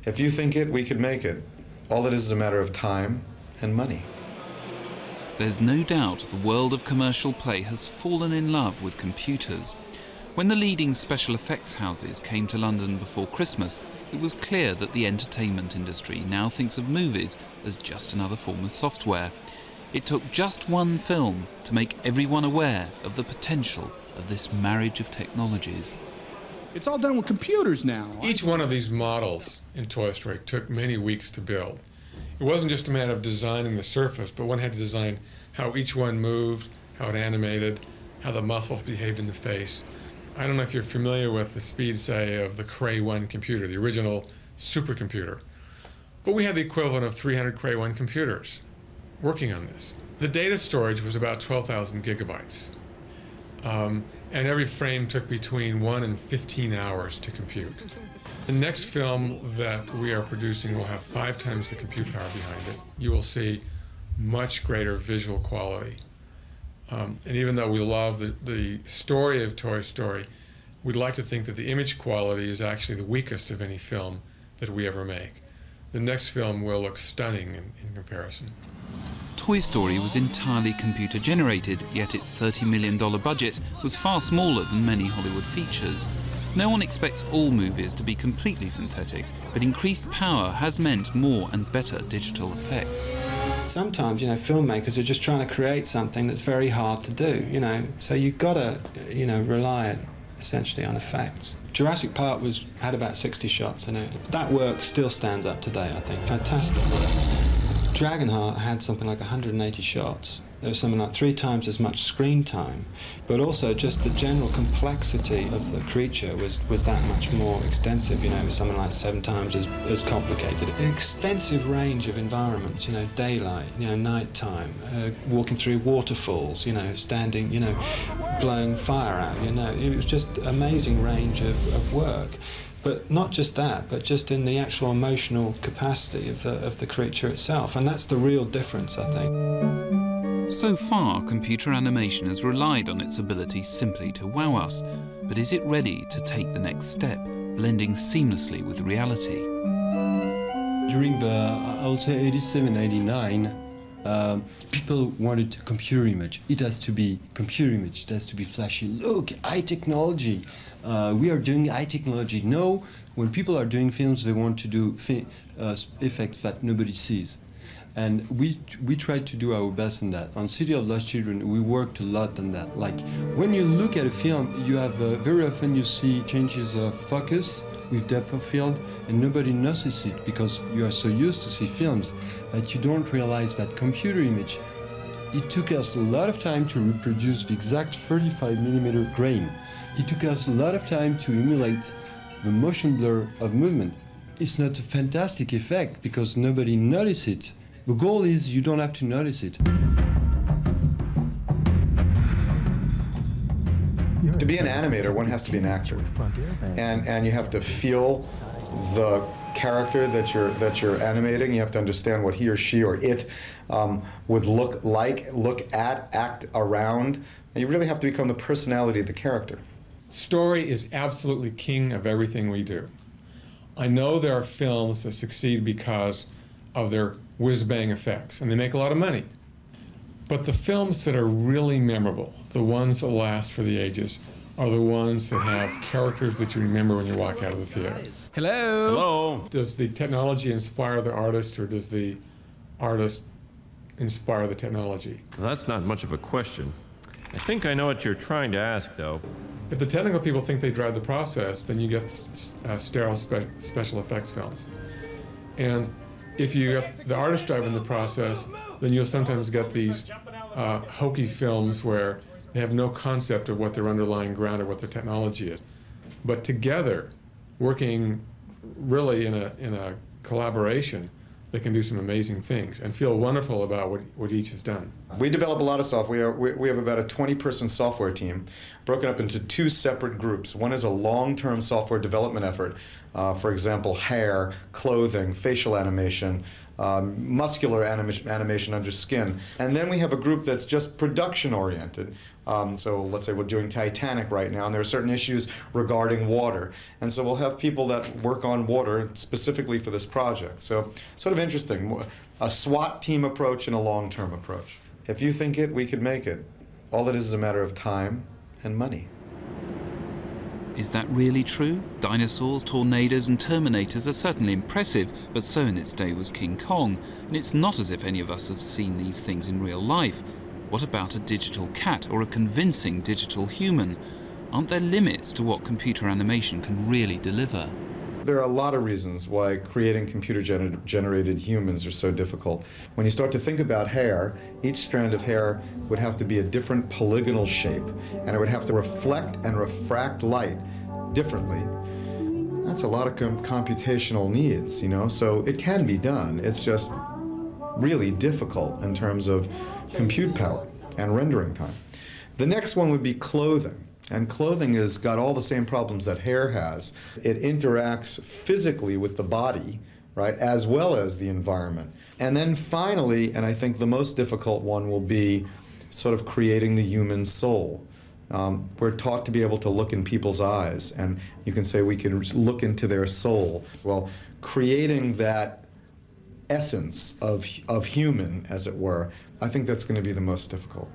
If you think it, we could make it. All it is a matter of time and money. There's no doubt the world of commercial play has fallen in love with computers. When the leading special effects houses came to London before Christmas, it was clear that the entertainment industry now thinks of movies as just another form of software. It took just one film to make everyone aware of the potential of this marriage of technologies. It's all done with computers now. Each one of these models in Toy Story took many weeks to build. It wasn't just a matter of designing the surface, but one had to design how each one moved, how it animated, how the muscles behaved in the face. I don't know if you're familiar with the speed, say, of the Cray 1 computer, the original supercomputer. But we had the equivalent of 300 Cray 1 computers working on this. The data storage was about 12,000 gigabytes. And every frame took between 1 and 15 hours to compute. The next film that we are producing will have 5 times the compute power behind it. You will see much greater visual quality. And even though we love the story of Toy Story, we'd like to think that the image quality is actually the weakest of any film that we ever make. The next film will look stunning in comparison. Toy Story was entirely computer-generated, yet its $30 million budget was far smaller than many Hollywood features. No one expects all movies to be completely synthetic, but increased power has meant more and better digital effects. Sometimes, filmmakers are just trying to create something that's very hard to do, so you've got to, rely essentially on effects. Jurassic Park had about 60 shots in it. That work still stands up today, I think. Fantastic work. Dragonheart had something like 180 shots. There was something like 3 times as much screen time, but also just the general complexity of the creature was that much more extensive. It was something like 7 times as complicated. An extensive range of environments, daylight, nighttime, walking through waterfalls, standing, blowing fire out, It was just amazing range of work. But not just that, but just in the actual emotional capacity of the creature itself. And that's the real difference, I think. So far, computer animation has relied on its ability simply to wow us. But is it ready to take the next step, blending seamlessly with reality? During I would say 87, 89, people wanted a computer image. It has to be computer image. It has to be flashy. Look, high technology. We are doing high technology. No, when people are doing films, they want to do effects that nobody sees. And we tried to do our best in that. On City of Lost Children, we worked a lot on that. Like, when you look at a film, you have very often you see changes of focus with depth of field, and nobody notices it because you are so used to see films that you don't realize that computer image, it took us a lot of time to reproduce the exact 35mm grain. It took us a lot of time to emulate the motion blur of movement. It's not a fantastic effect because nobody notices it. The goal is you don't have to notice it. To be an animator, one has to be an actor, and you have to feel the character that you're animating. You have to understand what he or she or it would look like, look at, act around. And you really have to become the personality of the character. Story is absolutely king of everything we do. I know there are films that succeed because of their whiz-bang effects, and they make a lot of money. But the films that are really memorable, the ones that last for the ages, are the ones that have characters that you remember when you walk out of the theater. Hello. Hello. Does the technology inspire the artist, or does the artist inspire the technology? Well, that's not much of a question. I think I know what you're trying to ask, though. If the technical people think they drive the process, then you get sterile special effects films. And if you get the artist driving the process, then you'll sometimes get these hokey films where they have no concept of what their underlying ground or what their technology is. But together, working really in a collaboration, they can do some amazing things and feel wonderful about what each has done. We develop a lot of software. We have about a 20-person software team broken up into 2 separate groups. One is a long-term software development effort, for example, hair, clothing, facial animation, muscular animation under skin. And then we have a group that's just production-oriented. So let's say we're doing Titanic right now, and there are certain issues regarding water. And so we'll have people that work on water specifically for this project. So sort of interesting, a SWAT team approach and a long-term approach. If you think it, we could make it. All it is a matter of time and money. Is that really true? Dinosaurs, tornadoes and Terminators are certainly impressive, but so in its day was King Kong, and it's not as if any of us have seen these things in real life. What about a digital cat or a convincing digital human? Aren't there limits to what computer animation can really deliver? There are a lot of reasons why creating computer-generated humans are so difficult. When you start to think about hair, each strand of hair would have to be a different polygonal shape, and it would have to reflect and refract light differently. That's a lot of computational needs, you know, so it can be done. It's just really difficult in terms of compute power and rendering time. The next one would be clothing. And clothing has got all the same problems that hair has. It interacts physically with the body, right, as well as the environment. And then finally, and I think the most difficult one will be sort of creating the human soul. We're taught to be able to look in people's eyes, and you can say we can look into their soul. Well, creating that essence of human, as it were, I think that's going to be the most difficult.